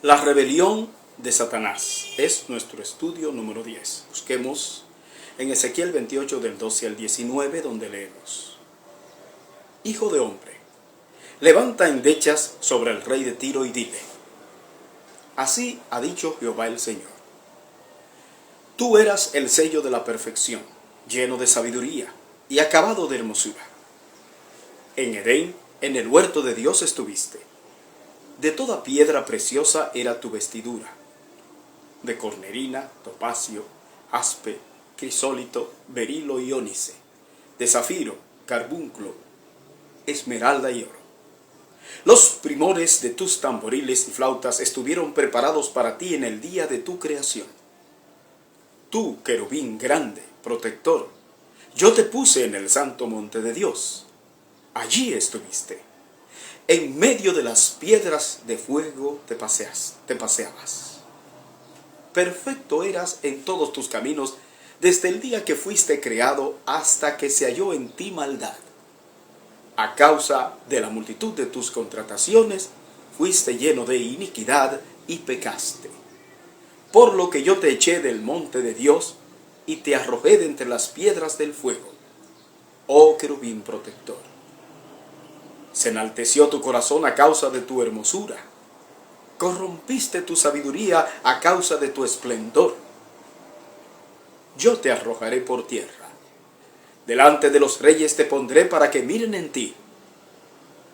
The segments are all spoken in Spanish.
La rebelión de Satanás es nuestro estudio número 10. Busquemos en Ezequiel 28 del 12 al 19, donde leemos: Hijo de hombre, levanta endechas sobre el rey de Tiro y dile: así ha dicho Jehová el Señor. Tú eras el sello de la perfección, lleno de sabiduría y acabado de hermosura. En Edén, en el huerto de Dios estuviste. De toda piedra preciosa era tu vestidura, de cornerina, topacio, jaspe, crisólito, berilo y ónice, de zafiro, carbunclo, esmeralda y oro. Los primores de tus tamboriles y flautas estuvieron preparados para ti en el día de tu creación. Tú, querubín grande, protector, yo te puse en el santo monte de Dios. Allí estuviste. En medio de las piedras de fuego te paseabas. Perfecto eras en todos tus caminos, desde el día que fuiste creado hasta que se halló en ti maldad. A causa de la multitud de tus contrataciones, fuiste lleno de iniquidad y pecaste. Por lo que yo te eché del monte de Dios y te arrojé de entre las piedras del fuego, oh querubín protector. Se enalteció tu corazón a causa de tu hermosura. Corrompiste tu sabiduría a causa de tu esplendor. Yo te arrojaré por tierra. Delante de los reyes te pondré para que miren en ti.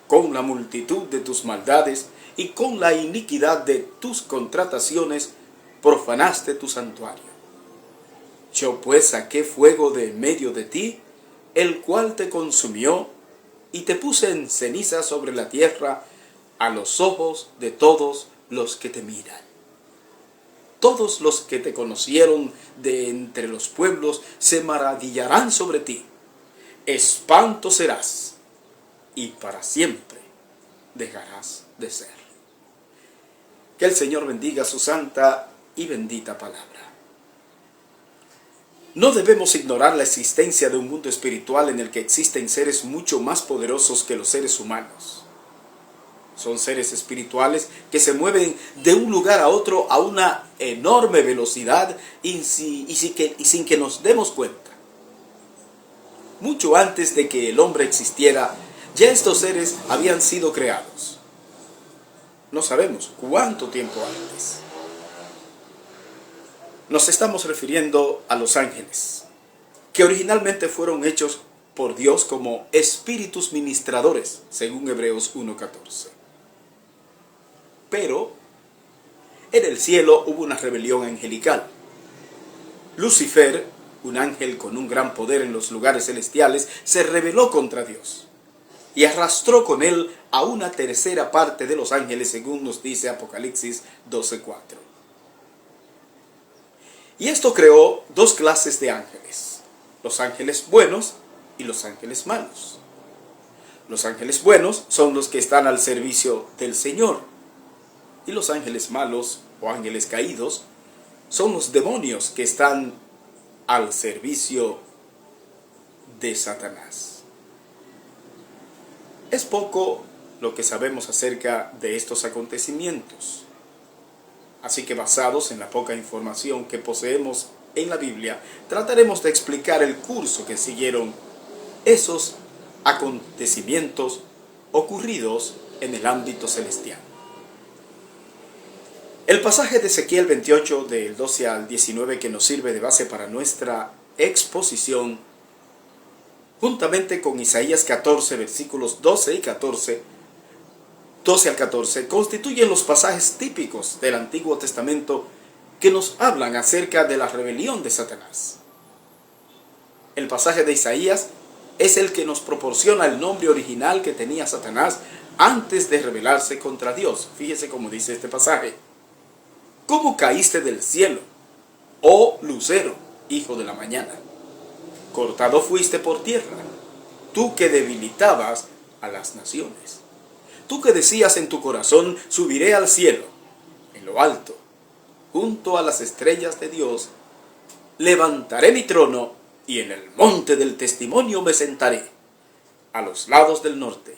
Con la multitud de tus maldades y con la iniquidad de tus contrataciones, profanaste tu santuario. Yo pues saqué fuego de en medio de ti, el cual te consumió, y te puse en ceniza sobre la tierra a los ojos de todos los que te miran. Todos los que te conocieron de entre los pueblos se maravillarán sobre ti. Espanto serás, y para siempre dejarás de ser. Que el Señor bendiga su santa y bendita palabra. No debemos ignorar la existencia de un mundo espiritual en el que existen seres mucho más poderosos que los seres humanos. Son seres espirituales que se mueven de un lugar a otro a una enorme velocidad y sin que nos demos cuenta. Mucho antes de que el hombre existiera, ya estos seres habían sido creados. No sabemos cuánto tiempo antes. Nos estamos refiriendo a los ángeles, que originalmente fueron hechos por Dios como espíritus ministradores, según Hebreos 1:14. Pero en el cielo hubo una rebelión angelical. Lucifer, un ángel con un gran poder en los lugares celestiales, se rebeló contra Dios y arrastró con él a una tercera parte de los ángeles, según nos dice Apocalipsis 12:4. Y esto creó dos clases de ángeles: los ángeles buenos y los ángeles malos. Los ángeles buenos son los que están al servicio del Señor, y los ángeles malos o ángeles caídos son los demonios que están al servicio de Satanás. Es poco lo que sabemos acerca de estos acontecimientos. Así que, basados en la poca información que poseemos en la Biblia, trataremos de explicar el curso que siguieron esos acontecimientos ocurridos en el ámbito celestial. El pasaje de Ezequiel 28 del 12 al 19 que nos sirve de base para nuestra exposición, juntamente con Isaías 14 versículos 12 al 14, constituyen los pasajes típicos del Antiguo Testamento que nos hablan acerca de la rebelión de Satanás. El pasaje de Isaías es el que nos proporciona el nombre original que tenía Satanás antes de rebelarse contra Dios. Fíjese cómo dice este pasaje: ¿Cómo caíste del cielo, oh lucero, hijo de la mañana? Cortado fuiste por tierra, tú que debilitabas a las naciones. Tú que decías en tu corazón: subiré al cielo, en lo alto, junto a las estrellas de Dios, levantaré mi trono y en el monte del testimonio me sentaré, a los lados del norte.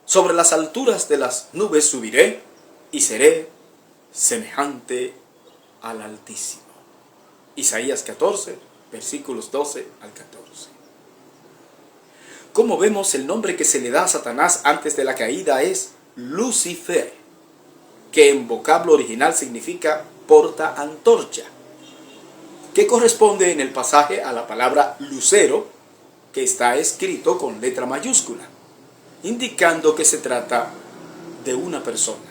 Sobre las alturas de las nubes subiré y seré semejante al Altísimo. Isaías 14, versículos 12 al 14. Como vemos, el nombre que se le da a Satanás antes de la caída es Lucifer, que en vocablo original significa porta antorcha, que corresponde en el pasaje a la palabra lucero, que está escrito con letra mayúscula, indicando que se trata de una persona.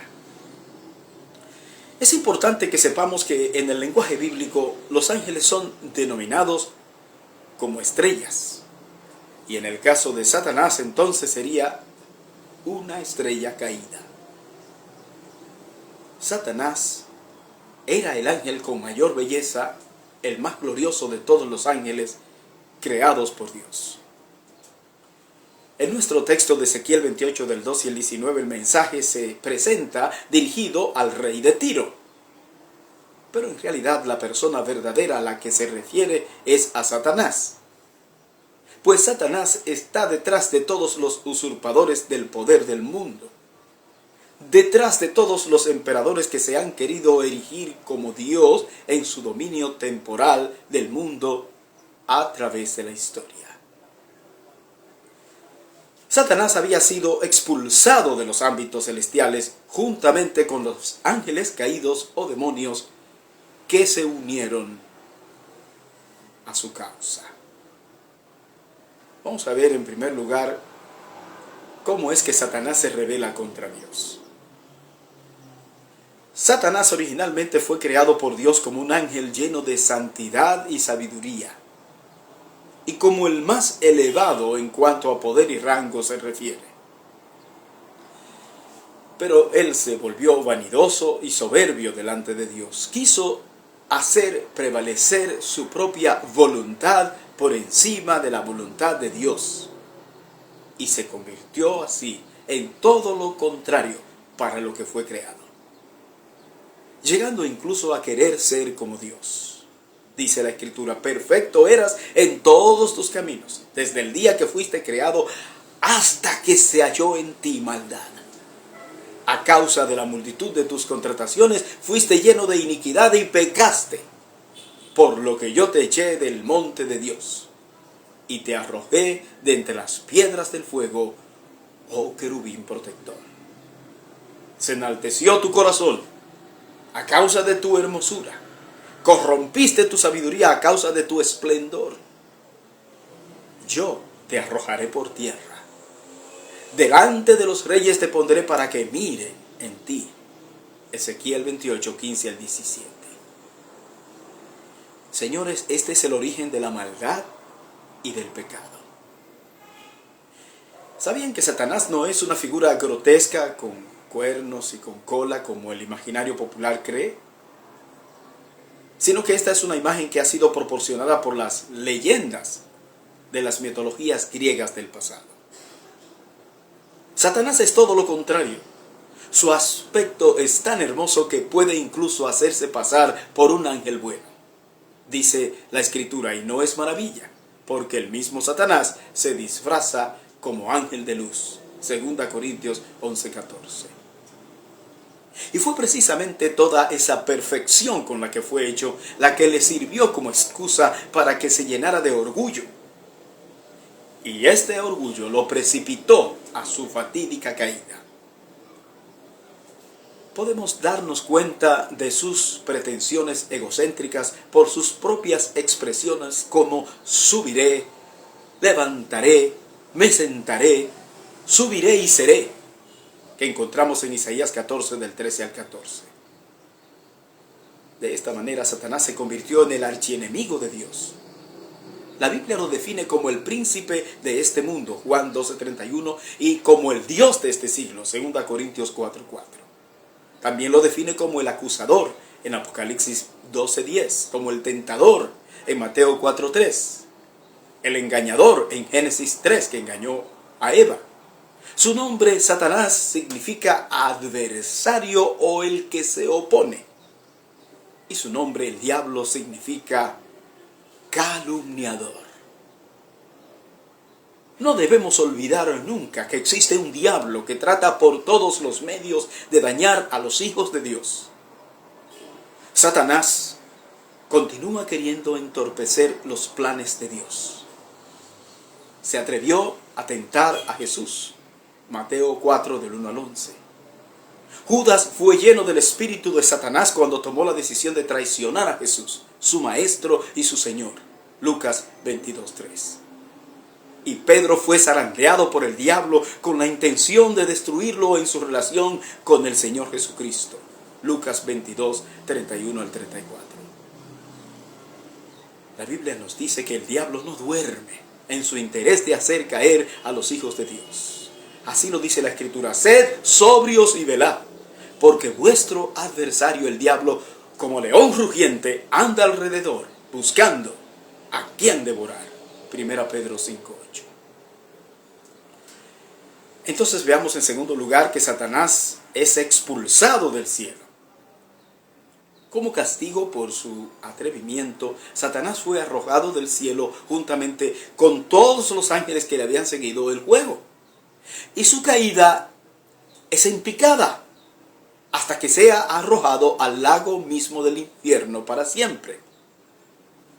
Es importante que sepamos que en el lenguaje bíblico los ángeles son denominados como estrellas, y en el caso de Satanás entonces sería una estrella caída. Satanás era el ángel con mayor belleza, el más glorioso de todos los ángeles creados por Dios. En nuestro texto de Ezequiel 28 del 12 al 19 el mensaje se presenta dirigido al rey de Tiro. Pero en realidad la persona verdadera a la que se refiere es a Satanás. Pues Satanás está detrás de todos los usurpadores del poder del mundo. Detrás de todos los emperadores que se han querido erigir como Dios en su dominio temporal del mundo a través de la historia. Satanás había sido expulsado de los ámbitos celestiales juntamente con los ángeles caídos o demonios que se unieron a su causa. Vamos a ver en primer lugar cómo es que Satanás se rebela contra Dios. Satanás originalmente fue creado por Dios como un ángel lleno de santidad y sabiduría, y como el más elevado en cuanto a poder y rango se refiere. Pero él se volvió vanidoso y soberbio delante de Dios. Quiso hacer prevalecer su propia voluntad por encima de la voluntad de Dios, y se convirtió así en todo lo contrario para lo que fue creado, llegando incluso a querer ser como Dios. Dice la Escritura: perfecto eras en todos tus caminos, desde el día que fuiste creado hasta que se halló en ti maldad. A causa de la multitud de tus contrataciones fuiste lleno de iniquidad y pecaste, por lo que yo te eché del monte de Dios y te arrojé de entre las piedras del fuego, oh querubín protector. Se enalteció tu corazón a causa de tu hermosura, corrompiste tu sabiduría a causa de tu esplendor. Yo te arrojaré por tierra, delante de los reyes te pondré para que miren en ti. Ezequiel 28, 15 al 17. Señores, este es el origen de la maldad y del pecado. ¿Sabían que Satanás no es una figura grotesca con cuernos y con cola como el imaginario popular cree? Sino que esta es una imagen que ha sido proporcionada por las leyendas de las mitologías griegas del pasado. Satanás es todo lo contrario. Su aspecto es tan hermoso que puede incluso hacerse pasar por un ángel bueno. Dice la Escritura, y no es maravilla, porque el mismo Satanás se disfraza como ángel de luz. 2 Corintios 11:14. Y fue precisamente toda esa perfección con la que fue hecho la que le sirvió como excusa para que se llenara de orgullo. Y este orgullo lo precipitó a su fatídica caída. Podemos darnos cuenta de sus pretensiones egocéntricas por sus propias expresiones como subiré, levantaré, me sentaré, subiré y seré, que encontramos en Isaías 14 del 13 al 14. De esta manera Satanás se convirtió en el archienemigo de Dios. La Biblia lo define como el príncipe de este mundo, Juan 12:31, y como el Dios de este siglo, 2 Corintios 4:4. También lo define como el acusador en Apocalipsis 12:10, como el tentador en Mateo 4:3, el engañador en Génesis 3, que engañó a Eva. Su nombre, Satanás, significa adversario o el que se opone. Y su nombre, el diablo, significa calumniador. No debemos olvidar nunca que existe un diablo que trata por todos los medios de dañar a los hijos de Dios. Satanás continúa queriendo entorpecer los planes de Dios. Se atrevió a tentar a Jesús. Mateo 4, del 1 al 11. Judas fue lleno del espíritu de Satanás cuando tomó la decisión de traicionar a Jesús, su maestro y su Señor. Lucas 22, 3. Y Pedro fue zarandeado por el diablo con la intención de destruirlo en su relación con el Señor Jesucristo. Lucas 22, 31 al 34. La Biblia nos dice que el diablo no duerme en su interés de hacer caer a los hijos de Dios. Así lo dice la Escritura: sed sobrios y velad, porque vuestro adversario el diablo, como león rugiente, anda alrededor, buscando a quien devorar. 1 Pedro 5, 8. Entonces veamos en segundo lugar que Satanás es expulsado del cielo. Como castigo por su atrevimiento, Satanás fue arrojado del cielo juntamente con todos los ángeles que le habían seguido el juego. Y su caída es en picada, hasta que sea arrojado al lago mismo del infierno para siempre,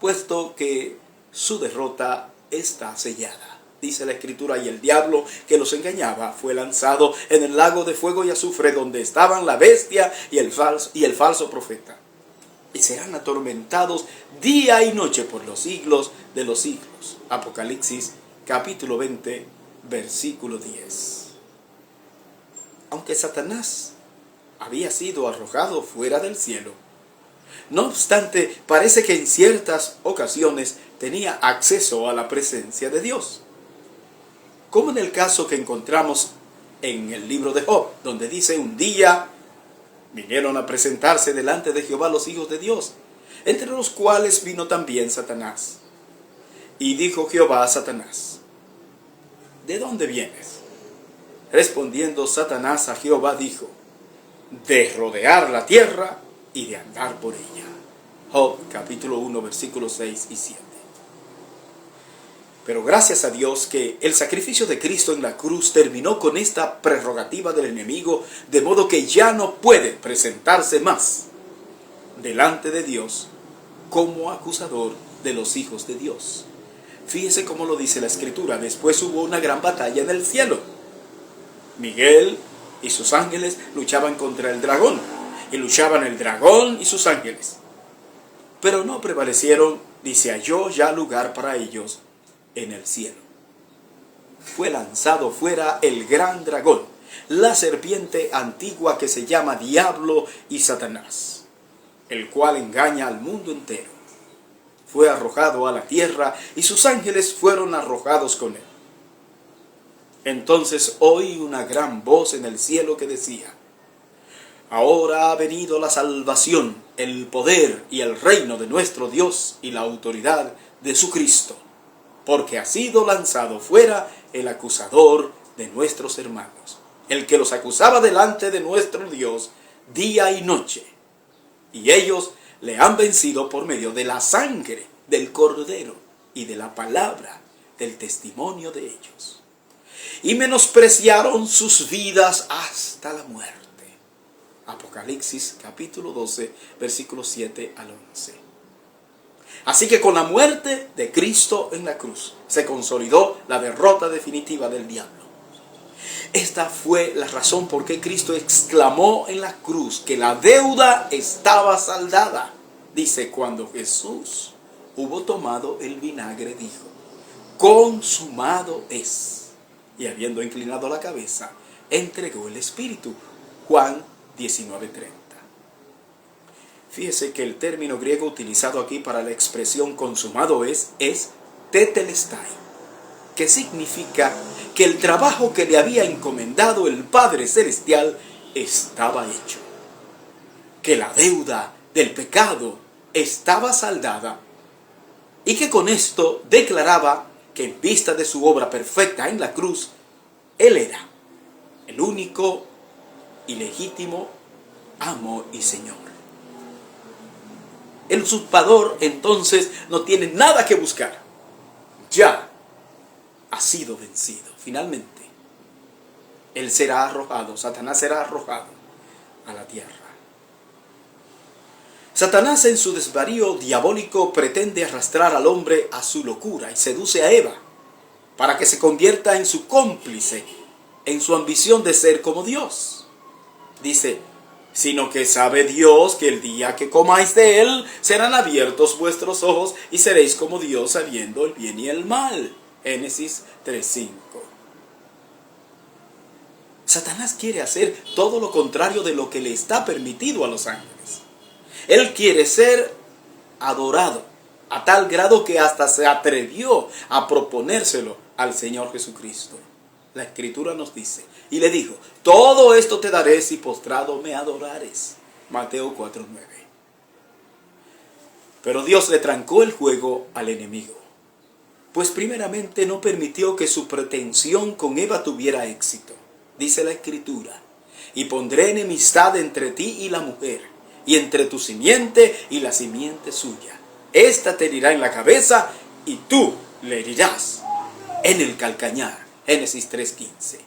puesto que su derrota está sellada. Dice la Escritura: y el diablo que los engañaba fue lanzado en el lago de fuego y azufre, donde estaban la bestia y el falso profeta. Y serán atormentados día y noche por los siglos de los siglos. Apocalipsis capítulo 20, versículo 10. Aunque Satanás había sido arrojado fuera del cielo, no obstante, parece que en ciertas ocasiones tenía acceso a la presencia de Dios. Como en el caso que encontramos en el libro de Job, donde dice: un día vinieron a presentarse delante de Jehová los hijos de Dios, entre los cuales vino también Satanás. Y dijo Jehová a Satanás: ¿de dónde vienes? Respondiendo Satanás a Jehová dijo: de rodear la tierra y de andar por ella. Job capítulo 1, versículos 6 y 7. Pero gracias a Dios que el sacrificio de Cristo en la cruz terminó con esta prerrogativa del enemigo, de modo que ya no puede presentarse más delante de Dios como acusador de los hijos de Dios. Fíjese cómo lo dice la Escritura: después hubo una gran batalla en el cielo. Miguel y sus ángeles luchaban contra el dragón, y luchaban el dragón y sus ángeles. Pero no prevalecieron, ni se halló ya lugar para ellos en el cielo. Fue lanzado fuera el gran dragón, la serpiente antigua que se llama Diablo y Satanás, el cual engaña al mundo entero. Fue arrojado a la tierra y sus ángeles fueron arrojados con él. Entonces oí una gran voz en el cielo que decía: ahora ha venido la salvación, el poder y el reino de nuestro Dios y la autoridad de su Cristo, porque ha sido lanzado fuera el acusador de nuestros hermanos, el que los acusaba delante de nuestro Dios día y noche. Y ellos le han vencido por medio de la sangre del Cordero y de la palabra del testimonio de ellos. Y menospreciaron sus vidas hasta la muerte. Apocalipsis capítulo 12, versículos 7 al 11. Así que con la muerte de Cristo en la cruz se consolidó la derrota definitiva del diablo. Esta fue la razón por qué Cristo exclamó en la cruz que la deuda estaba saldada. Dice: cuando Jesús hubo tomado el vinagre, dijo: consumado es. Y habiendo inclinado la cabeza, entregó el Espíritu. Juan 19:30. Fíjese que el término griego utilizado aquí para la expresión consumado es tetelestai, que significa que el trabajo que le había encomendado el Padre Celestial estaba hecho, que la deuda del pecado estaba saldada, y que con esto declaraba que en vista de su obra perfecta en la cruz, Él era el único y legítimo amo y Señor. El usurpador entonces no tiene nada que buscar. Ya ha sido vencido. Finalmente, él será arrojado, Satanás será arrojado a la tierra. Satanás en su desvarío diabólico pretende arrastrar al hombre a su locura y seduce a Eva para que se convierta en su cómplice en su ambición de ser como Dios. Dice, sino que sabe Dios que el día que comáis de él serán abiertos vuestros ojos y seréis como Dios sabiendo el bien y el mal. Génesis 3:5. Satanás quiere hacer todo lo contrario de lo que le está permitido a los ángeles. Él quiere ser adorado a tal grado que hasta se atrevió a proponérselo al Señor Jesucristo. La Escritura nos dice, y le dijo, todo esto te daré si postrado me adorares. Mateo 4:9. Pero Dios le trancó el juego al enemigo, pues primeramente no permitió que su pretensión con Eva tuviera éxito. Dice la Escritura, y pondré enemistad entre ti y la mujer, y entre tu simiente y la simiente suya. Esta te herirá en la cabeza, y tú le herirás en el calcañar. Génesis 3:15.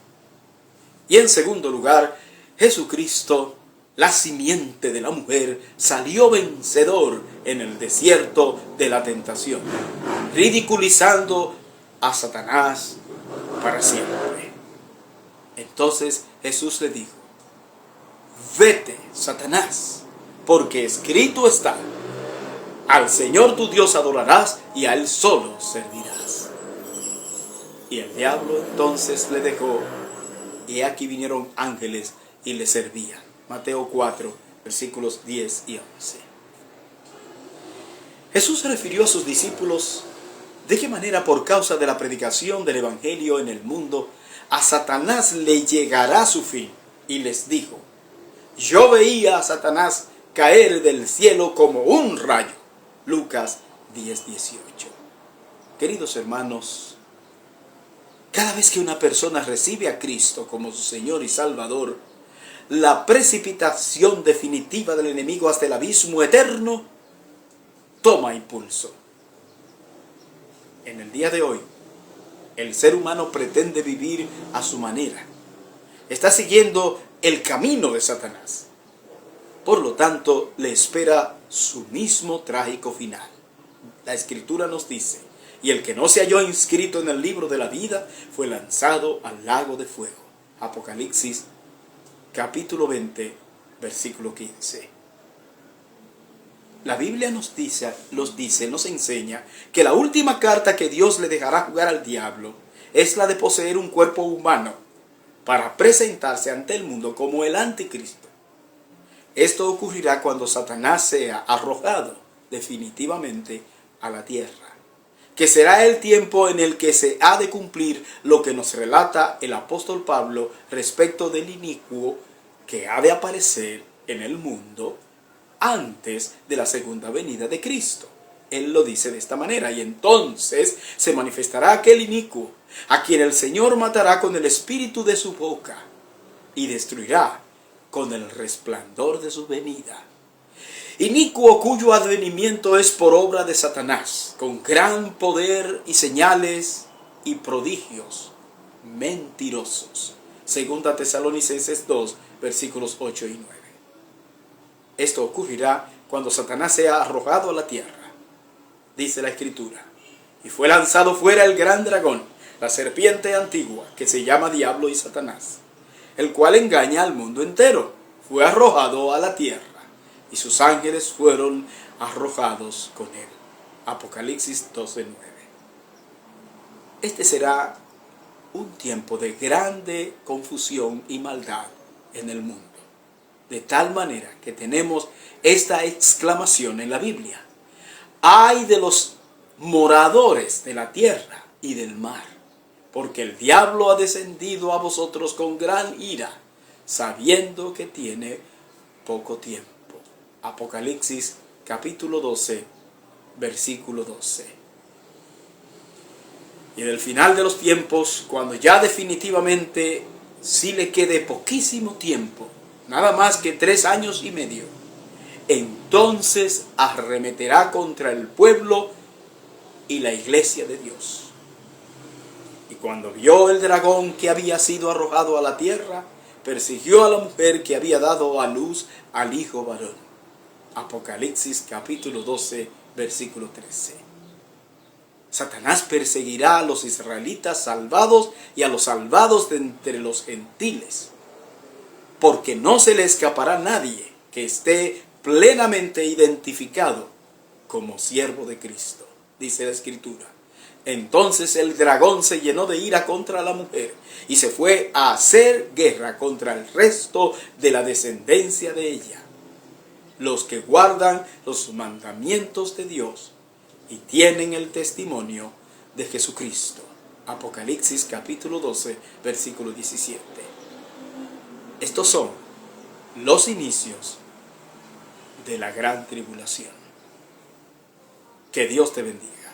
Y en segundo lugar, Jesucristo, la simiente de la mujer, salió vencedor en el desierto de la tentación, ridiculizando a Satanás para siempre. Entonces Jesús le dijo, vete, Satanás, porque escrito está, al Señor tu Dios adorarás y a Él solo servirás. Y el diablo entonces le dejó, y aquí vinieron ángeles y le servían. Mateo 4, versículos 10 y 11. Jesús se refirió a sus discípulos de qué manera por causa de la predicación del Evangelio en el mundo, a Satanás le llegará su fin. Y les dijo, yo veía a Satanás caer del cielo como un rayo. Lucas 10:18. Queridos hermanos, cada vez que una persona recibe a Cristo como su Señor y Salvador, la precipitación definitiva del enemigo hasta el abismo eterno toma impulso. En el día de hoy, el ser humano pretende vivir a su manera. Está siguiendo el camino de Satanás. Por lo tanto, le espera su mismo trágico final. La Escritura nos dice, y el que no se halló inscrito en el libro de la vida fue lanzado al lago de fuego. Apocalipsis capítulo 20, versículo 15. La Biblia nos enseña que la última carta que Dios le dejará jugar al diablo es la de poseer un cuerpo humano para presentarse ante el mundo como el anticristo. Esto ocurrirá cuando Satanás sea arrojado definitivamente a la tierra, que será el tiempo en el que se ha de cumplir lo que nos relata el apóstol Pablo respecto del inicuo que ha de aparecer en el mundo antes de la segunda venida de Cristo. Él lo dice de esta manera, y entonces se manifestará aquel inicuo, a quien el Señor matará con el espíritu de su boca, y destruirá con el resplandor de su venida. Inicuo cuyo advenimiento es por obra de Satanás, con gran poder y señales y prodigios mentirosos. Segunda Tesalonicenses 2, versículos 8 y 9. Esto ocurrirá cuando Satanás sea arrojado a la tierra. Dice la Escritura, y fue lanzado fuera el gran dragón, la serpiente antigua, que se llama Diablo y Satanás, el cual engaña al mundo entero. Fue arrojado a la tierra, y sus ángeles fueron arrojados con él. Apocalipsis 12:9. Este será un tiempo de grande confusión y maldad en el mundo, de tal manera que tenemos esta exclamación en la Biblia: ¡ay de los moradores de la tierra y del mar! Porque el diablo ha descendido a vosotros con gran ira, sabiendo que tiene poco tiempo. Apocalipsis capítulo 12, versículo 12. Y en el final de los tiempos, cuando ya definitivamente sí le quede poquísimo tiempo, nada más que 3 años y medio, entonces arremeterá contra el pueblo y la iglesia de Dios. Y cuando vio el dragón que había sido arrojado a la tierra, persiguió a la mujer que había dado a luz al hijo varón. Apocalipsis capítulo 12, versículo 13. Satanás perseguirá a los israelitas salvados y a los salvados de entre los gentiles, porque no se le escapará nadie que esté plenamente identificado como siervo de Cristo, dice la Escritura. Entonces el dragón se llenó de ira contra la mujer y se fue a hacer guerra contra el resto de la descendencia de ella, los que guardan los mandamientos de Dios y tienen el testimonio de Jesucristo. Apocalipsis capítulo 12, versículo 17. Estos son los inicios de la gran tribulación. Que Dios te bendiga.